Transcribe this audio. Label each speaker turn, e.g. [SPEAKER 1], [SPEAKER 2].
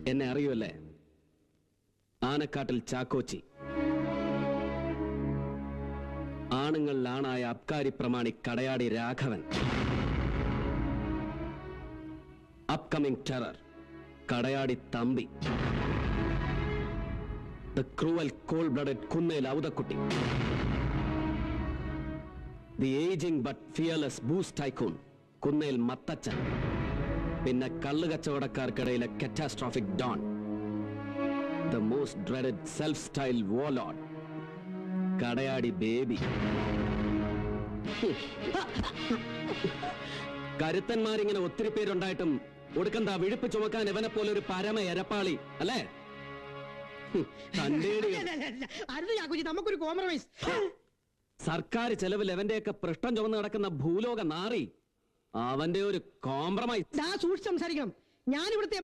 [SPEAKER 1] എന്നെ അറിയുമല്ലേ? ആനക്കാട്ടിൽ ചാക്കോച്ചി. ആണുങ്ങളിലാണായ അബ്കാരി പ്രമാണി Kadayadi Raghavan. Upcoming terror Kadayadi Thampi. The cruel cold blooded Kunnel Outhakutty. The aging but fearless booze tycoon Kunnel Mathachan. പിന്നെ കള്ളുകച്ചവടക്കാർക്കിടയിലെ catastrophic don, the most dreaded self style warlord Kadayadi Baby. കരുത്തന്മാരിങ്ങനെ ഒത്തിരി പേരുണ്ടായിട്ടും ഒടുക്കന്താ വിഴുപ്പ് ചുമക്കാൻ ഇവനെ പോലെ ഒരു പരമ എരപ്പാളി അല്ലേ?
[SPEAKER 2] നമുക്കൊരു കോംപ്രമൈസ്.
[SPEAKER 1] സർക്കാർ ചെലവിൽ അവന്റെയൊക്കെ പൃഷ്ഠം ചുമന്ന് കിടക്കുന്ന ഭൂലോക നാറി അവന്റെ ഒരു കോംപ്രമൈസ്.
[SPEAKER 2] സൂക്ഷിച്ച് സംസാരിക്കണം. ഞാൻ ഇവിടുത്തെ